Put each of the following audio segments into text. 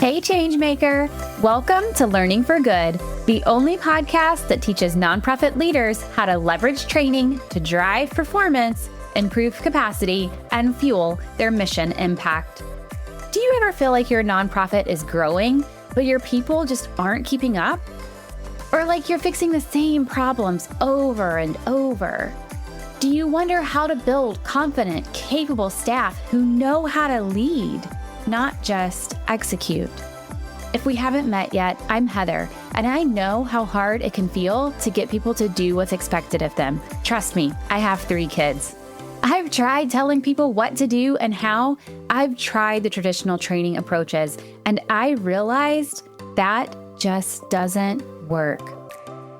Hey, Changemaker! Welcome to Learning for Good, the only podcast that teaches nonprofit leaders how to leverage training to drive performance, improve capacity, and fuel their mission impact. Do you ever feel like your nonprofit is growing, but your people just aren't keeping up? Or like you're fixing the same problems over and over? Do you wonder how to build confident, capable staff who know how to lead, not just execute? If we haven't met yet, I'm Heather, and I know how hard it can feel to get people to do what's expected of them. Trust me, I have 3 kids. I've tried telling people what to do and how. I've tried the traditional training approaches, and I realized that just doesn't work.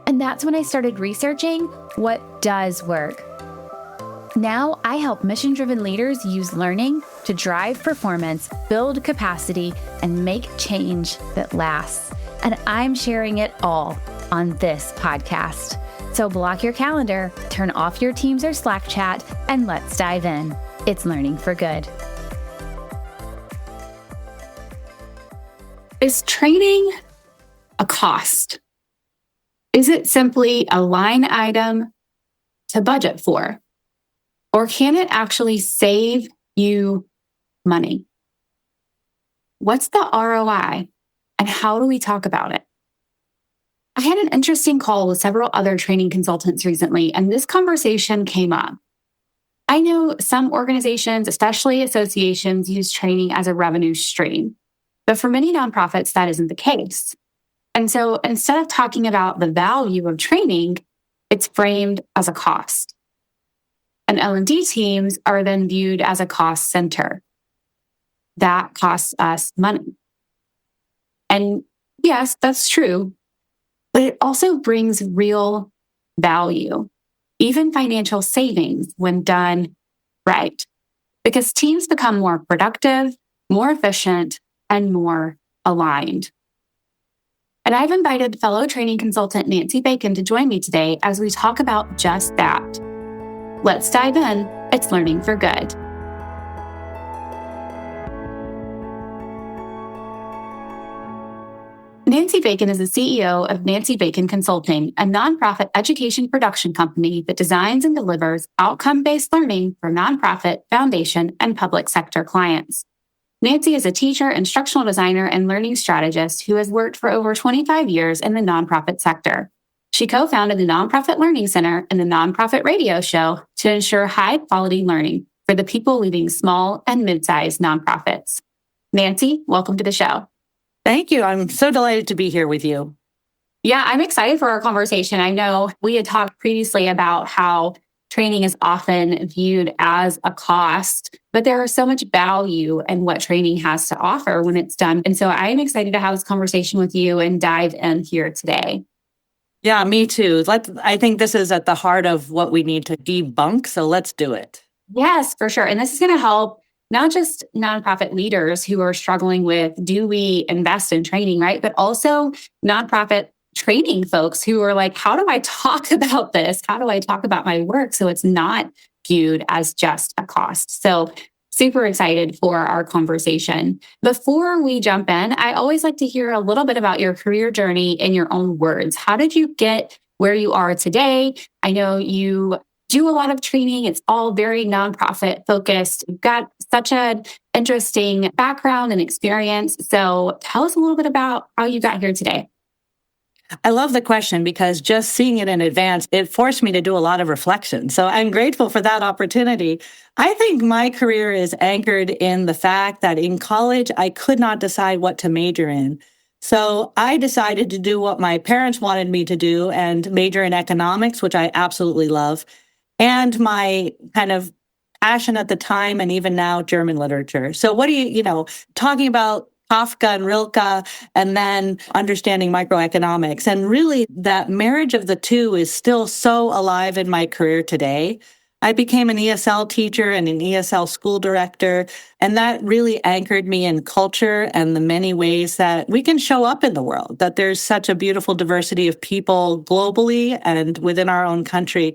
And that's when I started researching what does work. Now, I help mission-driven leaders use learning to drive performance, build capacity, and make change that lasts. And I'm sharing it all on this podcast. So block your calendar, turn off your Teams or Slack chat, and let's dive in. It's Learning for Good. Is training a cost? Is it simply a line item to budget for? Or can it actually save you money? What's the ROI and how do we talk about it? I had an interesting call with several other training consultants recently, and this conversation came up. I know some organizations, especially associations, use training as a revenue stream, but for many nonprofits, that isn't the case. And so instead of talking about the value of training, it's framed as a cost. And L&D teams are then viewed as a cost center. That costs us money. And yes, that's true, but it also brings real value, even financial savings when done right, because teams become more productive, more efficient, and more aligned. And I've invited fellow training consultant Nancy Bacon to join me today as we talk about just that. Let's dive in. It's Learning for Good. Nancy Bacon is the CEO of Nancy Bacon Consulting, a nonprofit education production company that designs and delivers outcome-based learning for nonprofit, foundation, and public sector clients. Nancy is a teacher, instructional designer, and learning strategist who has worked for over 25 years in the nonprofit sector. She co-founded the Nonprofit Learning Center and the Nonprofit Radio Show to ensure high-quality learning for the people leading small and mid-sized nonprofits. Nancy, welcome to the show. Thank you. I'm so delighted to be here with you. Yeah, I'm excited for our conversation. I know we had talked previously about how training is often viewed as a cost, but there is so much value in what training has to offer when it's done. And so I'm excited to have this conversation with you and dive in here today. Yeah, me too. I think this is at the heart of what we need to debunk, so let's do it. Yes, for sure. And this is going to help not just nonprofit leaders who are struggling with, do we invest in training, right? But also nonprofit training folks who are like, how do I talk about this? How do I talk about my work so it's not viewed as just a cost? So super excited for our conversation. Before we jump in, I always like to hear a little bit about your career journey in your own words. How did you get where you are today? I know you do a lot of training. It's all very nonprofit focused. You've got such an interesting background and experience. So tell us a little bit about how you got here today. I love the question because just seeing it in advance, it forced me to do a lot of reflection. So I'm grateful for that opportunity. I think my career is anchored in the fact that in college, I could not decide what to major in. So I decided to do what my parents wanted me to do and major in economics, which I absolutely love, and my kind of passion at the time and even now, German literature. So what do talking about Kafka and Rilke, and then understanding microeconomics. And really, that marriage of the two is still so alive in my career today. I became an ESL teacher and an ESL school director, and that really anchored me in culture and the many ways that we can show up in the world, that there's such a beautiful diversity of people globally and within our own country.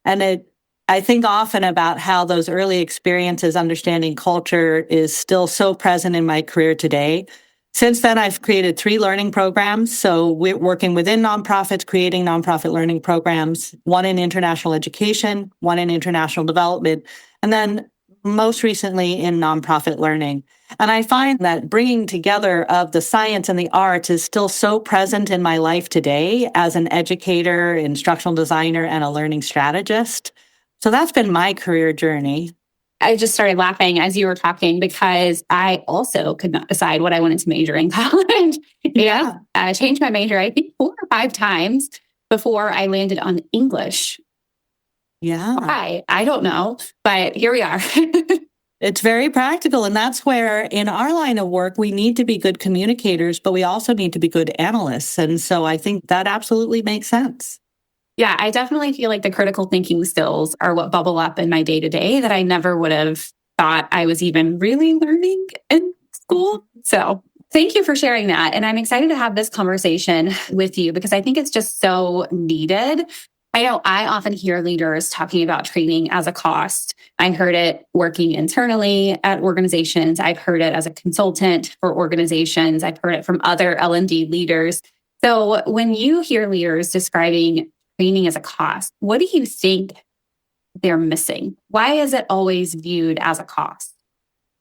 And I think often about how those early experiences understanding culture is still so present in my career today. Since then, I've created 3 learning programs. So we're working within nonprofits, creating nonprofit learning programs, one in international education, one in international development, and then most recently in nonprofit learning. And I find that bringing together of the science and the arts is still so present in my life today as an educator, instructional designer, and a learning strategist. So that's been my career journey. I just started laughing as you were talking because I also could not decide what I wanted to major in college. Yeah. I changed my major, I think 4 or 5 times before I landed on English. Yeah. Why? I don't know, but here we are. It's very practical. And that's where in our line of work, we need to be good communicators, but we also need to be good analysts. And so I think that absolutely makes sense. Yeah, I definitely feel like the critical thinking skills are what bubble up in my day to day that I never would have thought I was even really learning in school. So thank you for sharing that. And I'm excited to have this conversation with you because I think it's just so needed. I know I often hear leaders talking about training as a cost. I heard it working internally at organizations. I've heard it as a consultant for organizations. I've heard it from other L&D leaders. So when you hear leaders describing training as a cost, what do you think they're missing? Why is it always viewed as a cost?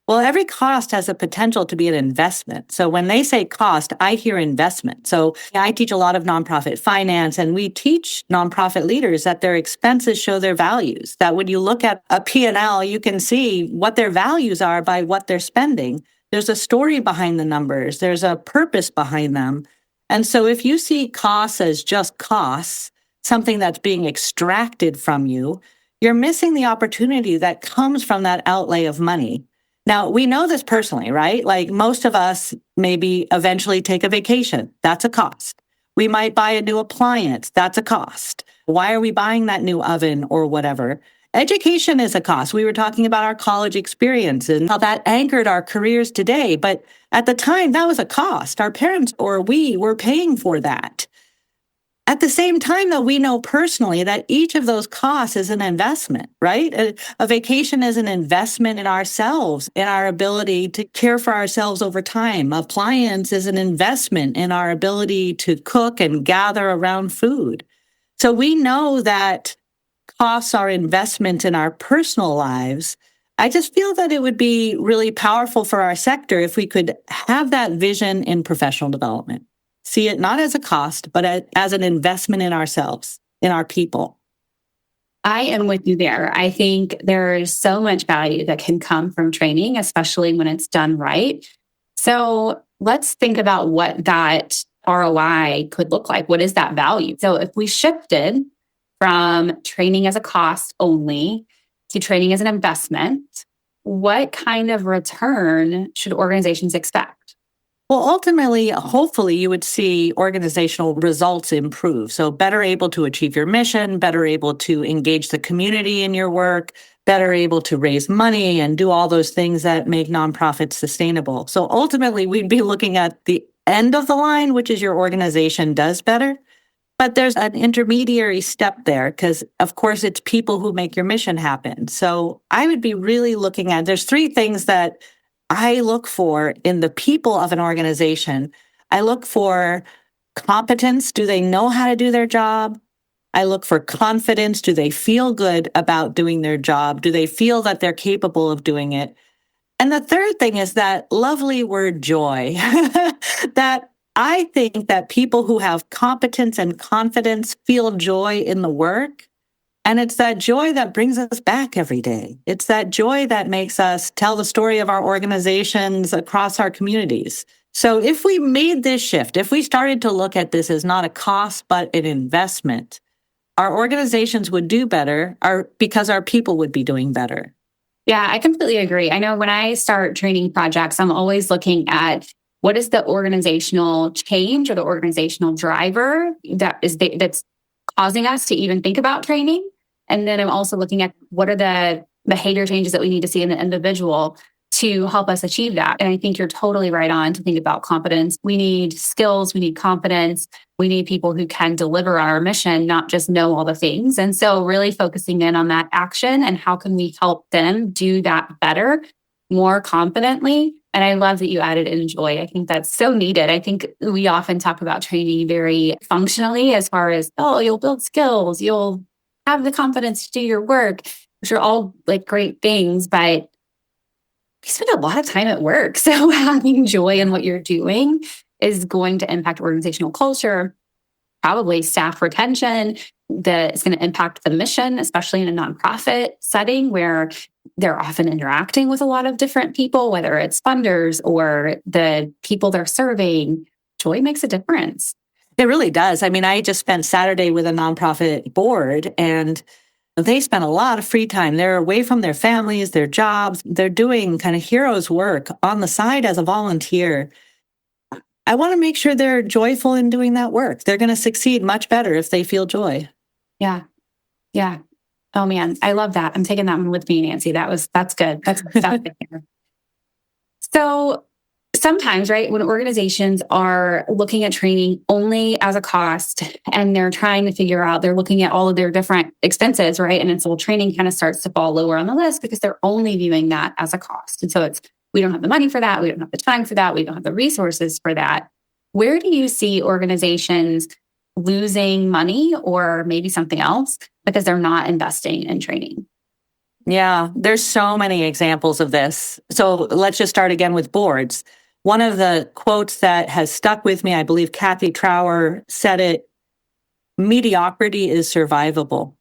Well, every cost has a potential to be an investment. So when they say cost, I hear investment. So I teach a lot of nonprofit finance, and we teach nonprofit leaders that their expenses show their values, that when you look at a P&L, you can see what their values are by what they're spending. There's a story behind the numbers. There's a purpose behind them. And so if you see costs as just costs, something that's being extracted from you, you're missing the opportunity that comes from that outlay of money. Now, we know this personally, right? Like most of us maybe eventually take a vacation. That's a cost. We might buy a new appliance. That's a cost. Why are we buying that new oven or whatever? Education is a cost. We were talking about our college experience and how that anchored our careers today. But at the time, that was a cost. Our parents or we were paying for that. At the same time, though, we know personally that each of those costs is an investment, right? A vacation is an investment in ourselves, in our ability to care for ourselves over time. Appliance is an investment in our ability to cook and gather around food. So we know that costs are investment in our personal lives. I just feel that it would be really powerful for our sector if we could have that vision in professional development. See it not as a cost, but as an investment in ourselves, in our people. I am with you there. I think there is so much value that can come from training, especially when it's done right. So let's think about what that ROI could look like. What is that value? So if we shifted from training as a cost only to training as an investment, what kind of return should organizations expect? Well, ultimately, hopefully, you would see organizational results improve. So better able to achieve your mission, better able to engage the community in your work, better able to raise money and do all those things that make nonprofits sustainable. So ultimately, we'd be looking at the end of the line, which is your organization does better. But there's an intermediary step there because, of course, it's people who make your mission happen. So I would be really looking at, there's 3 things that I look for in the people of an organization. I look for competence. Do they know how to do their job? I look for confidence. Do they feel good about doing their job? Do they feel that they're capable of doing it? And the third thing is that lovely word joy, that I think that people who have competence and confidence feel joy in the work. And it's that joy that brings us back every day. It's that joy that makes us tell the story of our organizations across our communities. So if we made this shift, if we started to look at this as not a cost, but an investment, our organizations would do better because our people would be doing better. Yeah, I completely agree. I know when I start training projects, I'm always looking at what is the organizational change or the organizational driver that's causing us to even think about training. And then I'm also looking at what are the behavior changes that we need to see in the individual to help us achieve that. And I think you're totally right on to think about competence. We need skills, we need confidence, we need people who can deliver our mission, not just know all the things. And so really focusing in on that action and how can we help them do that better, more confidently, And I love that you added in joy. I think that's so needed. I think we often talk about training very functionally as far as, oh, you'll build skills, you'll have the confidence to do your work, which are all like great things, but we spend a lot of time at work. So having joy in what you're doing is going to impact organizational culture, probably staff retention, that is going to impact the mission, especially in a nonprofit setting where they're often interacting with a lot of different people, whether it's funders or the people they're serving. Joy makes a difference. It really does. I mean, I just spent Saturday with a nonprofit board, and they spend a lot of free time. They're away from their families, their jobs. They're doing kind of heroes work on the side as a volunteer. I want to make sure they're joyful in doing that work. They're going to succeed much better if they feel joy. Yeah. Yeah. Oh man, I love that. I'm taking that one with me, Nancy. That's good. That's good. So sometimes, right, when organizations are looking at training only as a cost and they're trying to figure out, they're looking at all of their different expenses, right? And so training kind of starts to fall lower on the list because they're only viewing that as a cost. And so we don't have the money for that. We don't have the time for that. We don't have the resources for that. Where do you see organizations losing money or maybe something else because they're not investing in training? Yeah, there's so many examples of this. So let's just start again with boards. One of the quotes that has stuck with me, I believe Kathy Trower said it, mediocrity is survivable.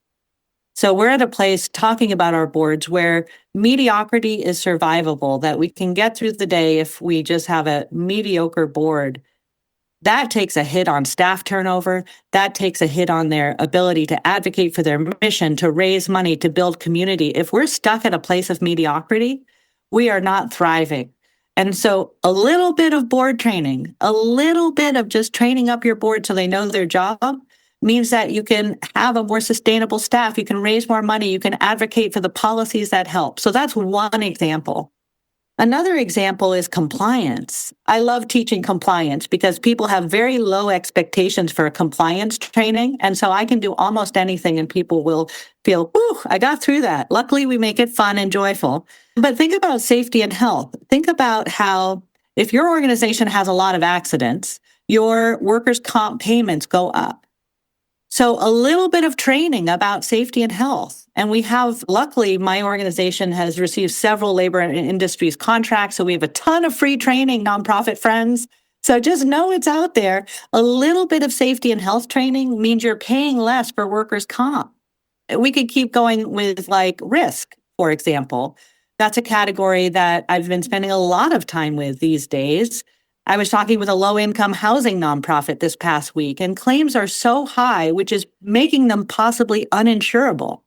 So we're at a place talking about our boards where mediocrity is survivable, that we can get through the day if we just have a mediocre board. That takes a hit on staff turnover. That takes a hit on their ability to advocate for their mission, to raise money, to build community. If we're stuck at a place of mediocrity, we are not thriving. And so a little bit of board training, a little bit of just training up your board so they know their job means that you can have a more sustainable staff. You can raise more money. You can advocate for the policies that help. So that's one example. Another example is compliance. I love teaching compliance because people have very low expectations for compliance training. And so I can do almost anything and people will feel, whew, I got through that. Luckily, we make it fun and joyful. But think about safety and health. Think about how if your organization has a lot of accidents, your workers' comp payments go up. So a little bit of training about safety and health. And we have, luckily, my organization has received several labor and industries contracts. So we have a ton of free training, nonprofit friends. So just know it's out there. A little bit of safety and health training means you're paying less for workers' comp. We could keep going with like risk, for example. That's a category that I've been spending a lot of time with these days. I was talking with a low-income housing nonprofit this past week, and claims are so high, which is making them possibly uninsurable.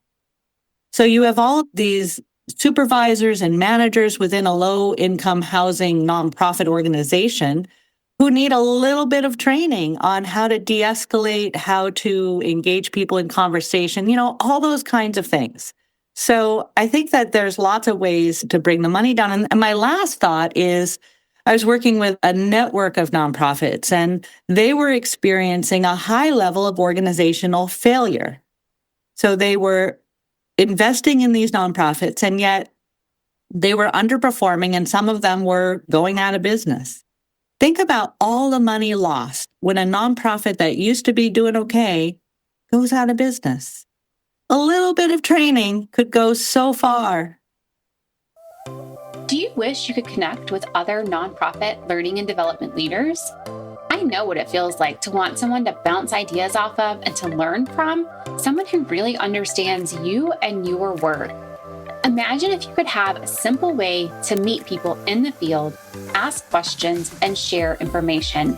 So you have all these supervisors and managers within a low-income housing nonprofit organization who need a little bit of training on how to de-escalate, how to engage people in conversation, all those kinds of things. So I think that there's lots of ways to bring the money down. And my last thought is, I was working with a network of nonprofits, and they were experiencing a high level of organizational failure. So they were investing in these nonprofits, and yet they were underperforming, and some of them were going out of business. Think about all the money lost when a nonprofit that used to be doing okay goes out of business. A little bit of training could go so far. Do you wish you could connect with other nonprofit learning and development leaders? I know what it feels like to want someone to bounce ideas off of and to learn from, someone who really understands you and your work. Imagine if you could have a simple way to meet people in the field, ask questions, and share information.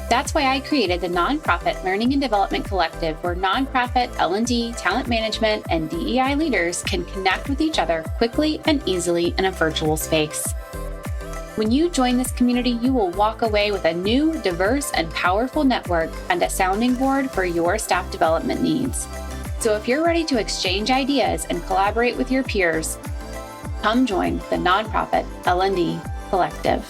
That's why I created the Nonprofit Learning and Development Collective, where nonprofit L&D, talent management, and DEI leaders can connect with each other quickly and easily in a virtual space. When you join this community, you will walk away with a new, diverse, and powerful network and a sounding board for your staff development needs. So if you're ready to exchange ideas and collaborate with your peers, come join the Nonprofit L&D Collective.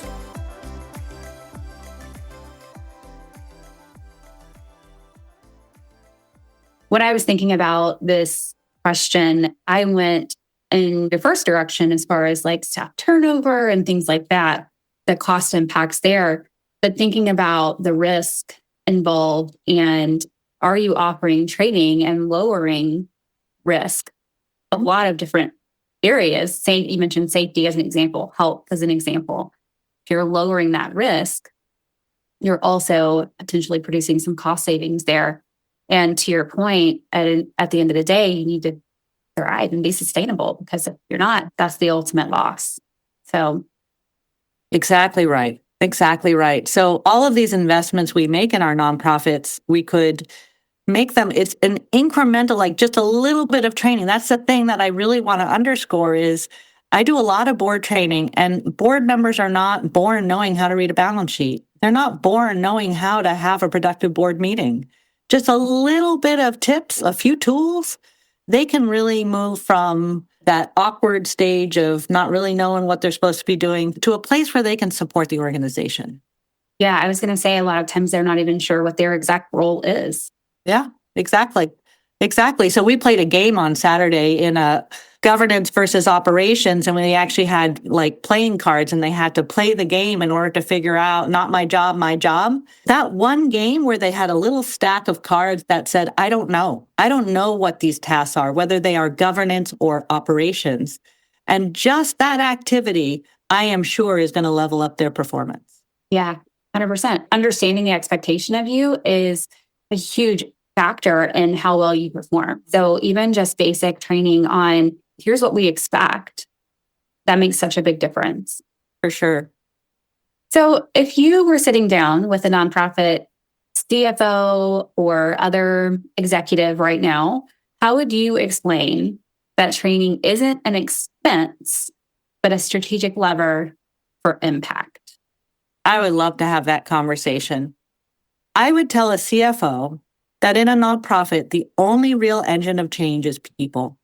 When I was thinking about this question, I went in the first direction as far as like staff turnover and things like that. the cost impacts there, but thinking about the risk involved and are you offering training and lowering risk? A lot of different areas. Say you mentioned safety as an example, health as an example. If you're lowering that risk, you're also potentially producing some cost savings there. And to your point, at the end of the day, you need to thrive and be sustainable, because if you're not, that's the ultimate loss. So exactly right. Exactly right. So all of these investments we make in our nonprofits, we could make them, it's an incremental, like just a little bit of training. That's the thing that I really want to underscore is I do a lot of board training, and board members are not born knowing how to read a balance sheet. They're not born knowing how to have a productive board meeting. Just a little bit of tips, a few tools, they can really move from that awkward stage of not really knowing what they're supposed to be doing to a place where they can support the organization. yeah, I was going to say a lot of times they're not even sure what their exact role is. Yeah, exactly. Exactly. So we played a game on Saturday in a governance versus operations, and we actually had like playing cards, and they had to play the game in order to figure out not my job, my job. That one game where they had a little stack of cards that said, I don't know. I don't know what these tasks are, whether they are governance or operations. And just that activity, I am sure, is going to level up their performance. Yeah, 100%. Understanding the expectation of you is a huge factor in how well you perform. So even just basic training on here's what we expect, that makes such a big difference. For sure. So if you were sitting down with a nonprofit CFO or other executive right now, how would you explain that training isn't an expense, but a strategic lever for impact? I would love to have that conversation. I would tell a CFO that in a nonprofit, the only real engine of change is people.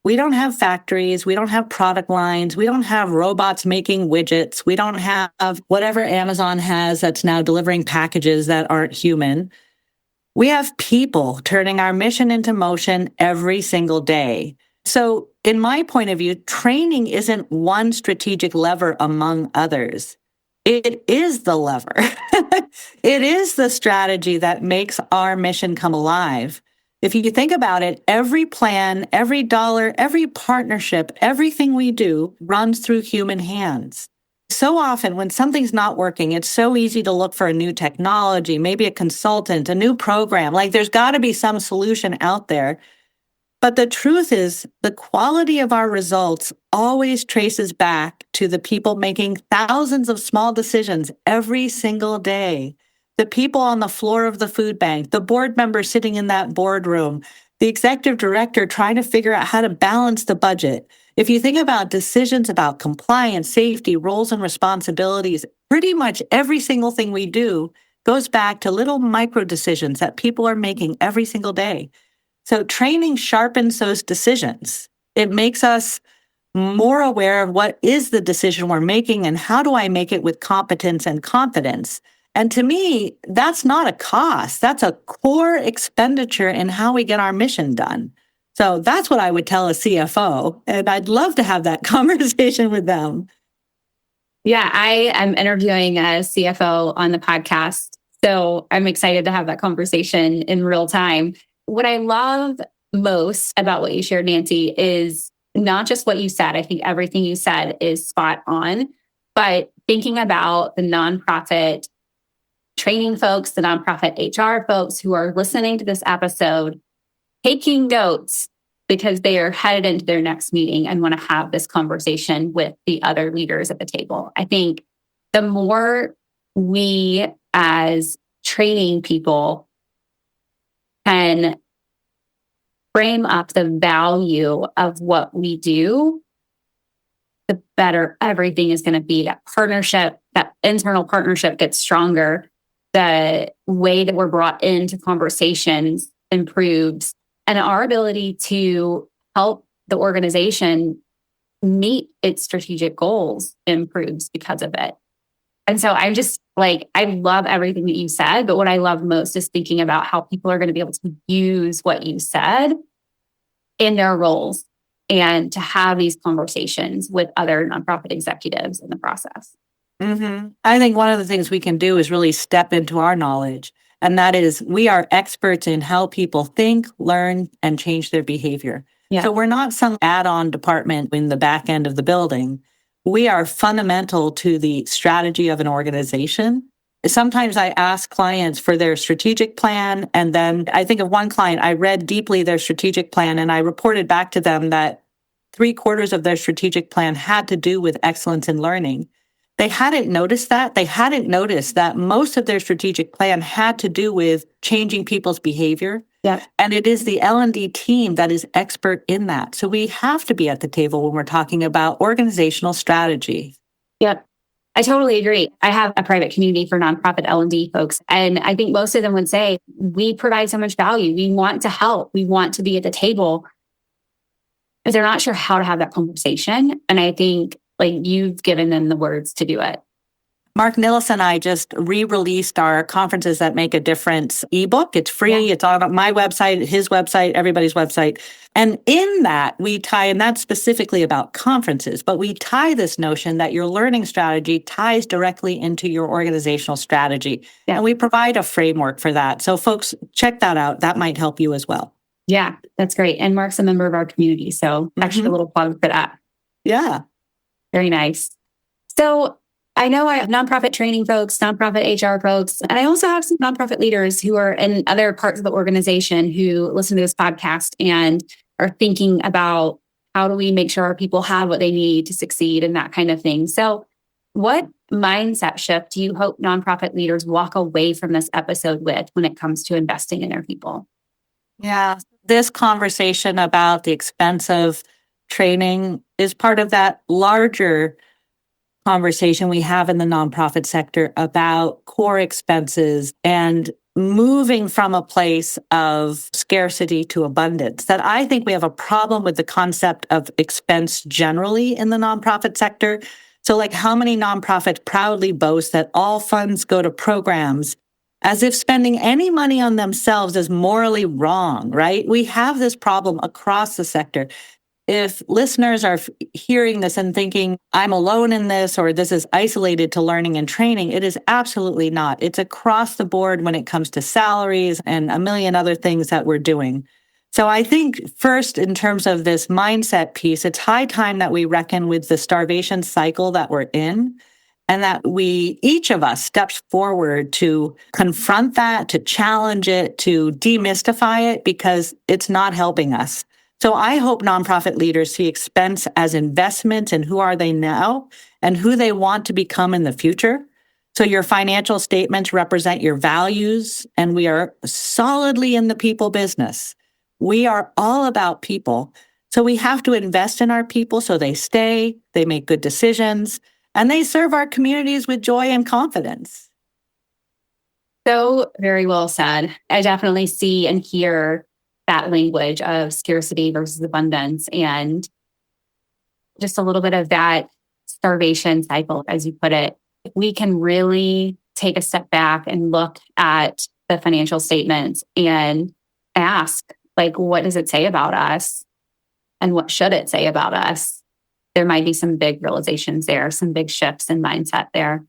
We don't have factories. We don't have product lines. We don't have robots making widgets. We don't have whatever Amazon has that's now delivering packages that aren't human. We have people turning our mission into motion every single day. So in my point of view, training isn't one strategic lever among others. It is the lever. It is the strategy that makes our mission come alive. If you think about it, every plan, every dollar, every partnership, everything we do runs through human hands. So often when something's not working, it's so easy to look for a new technology, maybe a consultant, a new program. Like there's got to be some solution out there. But the truth is, the quality of our results always traces back to the people making thousands of small decisions every single day. The people on the floor of the food bank, the board member sitting in that boardroom, the executive director trying to figure out how to balance the budget. If you think about decisions about compliance, safety, roles and responsibilities, pretty much every single thing we do goes back to little micro decisions that people are making every single day. So training sharpens those decisions. It makes us more aware of what is the decision we're making and how do I make it with competence and confidence. And to me, that's not a cost. That's a core expenditure in how we get our mission done. So that's what I would tell a CFO. And I'd love to have that conversation with them. Yeah, I am interviewing a CFO on the podcast. So I'm excited to have that conversation in real time. What I love most about what you shared, Nancy, is not just what you said. I think everything you said is spot on, but thinking about the nonprofit training folks, the nonprofit HR folks who are listening to this episode, taking notes because they are headed into their next meeting and want to have this conversation with the other leaders at the table. I think the more we as training people can frame up the value of what we do, the better everything is going to be. That partnership, that internal partnership gets stronger. The way that we're brought into conversations improves, and our ability to help the organization meet its strategic goals improves because of it. And so I'm just like, I love everything that you said, but what I love most is thinking about how people are going to be able to use what you said in their roles and to have these conversations with other nonprofit executives in the process. I think one of the things we can do is really step into our knowledge. And that is, we are experts in how people think, learn, and change their behavior. Yeah. So we're not some add-on department in the back end of the building. We are fundamental to the strategy of an organization. Sometimes I ask clients for their strategic plan. And then I think of one client, I read deeply their strategic plan and I reported back to them that 3/4 of their strategic plan had to do with excellence in learning. They hadn't noticed that. They hadn't noticed that most of their strategic plan had to do with changing people's behavior. Yeah. And it is the L&D team that is expert in that. So we have to be at the table when we're talking about organizational strategy. Yep. I totally agree. I have a private community for nonprofit L&D folks. And I think most of them would say, we provide so much value. We want to help. We want to be at the table. But they're not sure how to have that conversation. And I think you've given them the words to do it. Mark Nillis and I just re-released our Conferences That Make a Difference ebook. It's free. Yeah. It's on my website, his website, everybody's website. And in that, we tie, and that's specifically about conferences, but we tie this notion that your learning strategy ties directly into your organizational strategy. Yeah. And we provide a framework for that. So folks, check that out. That might help you as well. Yeah, that's great. And Mark's a member of our community. So actually a little plug for that. Yeah. Very nice. So I know I have nonprofit training folks, nonprofit HR folks, and I also have some nonprofit leaders who are in other parts of the organization who listen to this podcast and are thinking about how do we make sure our people have what they need to succeed and that kind of thing. So what mindset shift do you hope nonprofit leaders walk away from this episode with when it comes to investing in their people? Yeah, this conversation about the expense of training is part of that larger conversation we have in the nonprofit sector about core expenses and moving from a place of scarcity to abundance. That I think we have a problem with the concept of expense generally in the nonprofit sector. So how many nonprofits proudly boast that all funds go to programs as if spending any money on themselves is morally wrong, right? We have this problem across the sector. If listeners are hearing this and thinking, I'm alone in this, or this is isolated to learning and training, it is absolutely not. It's across the board when it comes to salaries and a million other things that we're doing. So I think first, in terms of this mindset piece, it's high time that we reckon with the starvation cycle that we're in, and that each of us steps forward to confront that, to challenge it, to demystify it, because it's not helping us. So I hope nonprofit leaders see expense as investment in who are they now and who they want to become in the future. So your financial statements represent your values, and we are solidly in the people business. We are all about people. So we have to invest in our people so they stay, they make good decisions, and they serve our communities with joy and confidence. So very well said. I definitely see and hear that language of scarcity versus abundance, and just a little bit of that starvation cycle, as you put it. We can really take a step back and look at the financial statements and ask, what does it say about us? And what should it say about us? There might be some big realizations there, some big shifts in mindset there.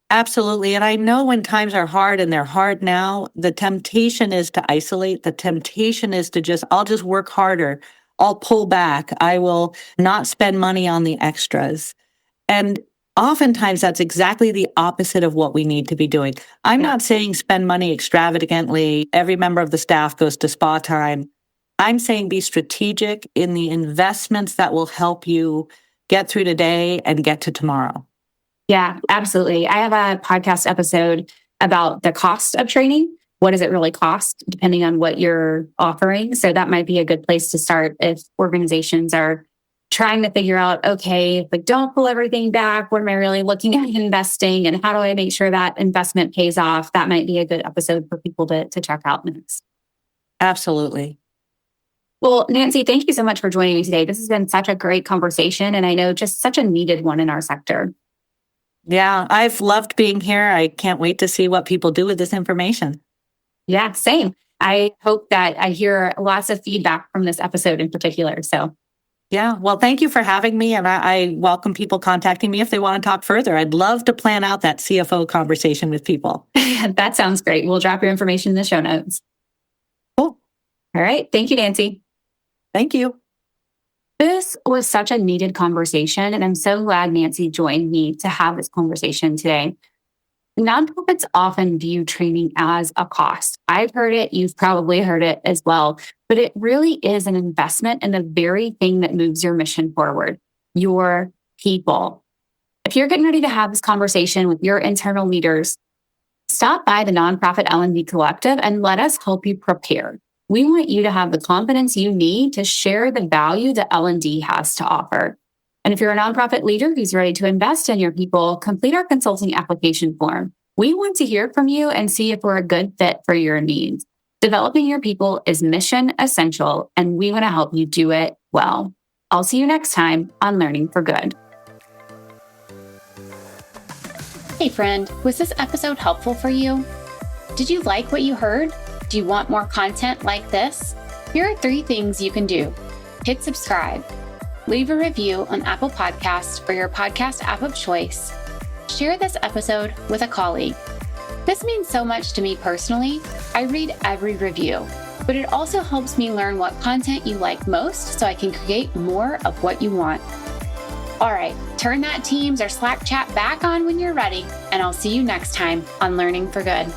Absolutely. And I know when times are hard, and they're hard now, the temptation is to isolate. The temptation is to I'll just work harder. I'll pull back. I will not spend money on the extras. And oftentimes that's exactly the opposite of what we need to be doing. I'm not saying spend money extravagantly. Every member of the staff goes to spa time. I'm saying be strategic in the investments that will help you get through today and get to tomorrow. Yeah, absolutely. I have a podcast episode about the cost of training. What does it really cost, depending on what you're offering? So that might be a good place to start if organizations are trying to figure out, okay, if don't pull everything back, what am I really looking at investing, and how do I make sure that investment pays off? That might be a good episode for people to check out next. Absolutely. Well, Nancy, thank you so much for joining me today. This has been such a great conversation, and I know just such a needed one in our sector. Yeah, I've loved being here. I can't wait to see what people do with this information. Yeah, same. I hope that I hear lots of feedback from this episode in particular. So Yeah. Well, thank you for having me. And I welcome people contacting me if they want to talk further. I'd love to plan out that CFO conversation with people. That sounds great. We'll drop your information in the show notes. Cool. All right. Thank you, Nancy. Thank you. This was such a needed conversation, and I'm so glad Nancy joined me to have this conversation today. Nonprofits often view training as a cost. I've heard it, you've probably heard it as well, but it really is an investment in the very thing that moves your mission forward, your people. If you're getting ready to have this conversation with your internal leaders, stop by the nonprofit L&D Collective and let us help you prepare. We want you to have the confidence you need to share the value that L&D has to offer. And if you're a nonprofit leader who's ready to invest in your people, complete our consulting application form. We want to hear from you and see if we're a good fit for your needs. Developing your people is mission essential, and we want to help you do it well. I'll see you next time on Learning for Good. Hey friend, was this episode helpful for you? Did you like what you heard? Do you want more content like this? Here are 3 things you can do. Hit subscribe. Leave a review on Apple Podcasts or your podcast app of choice. Share this episode with a colleague. This means so much to me personally. I read every review, but it also helps me learn what content you like most so I can create more of what you want. All right, turn that Teams or Slack chat back on when you're ready, and I'll see you next time on Learning for Good.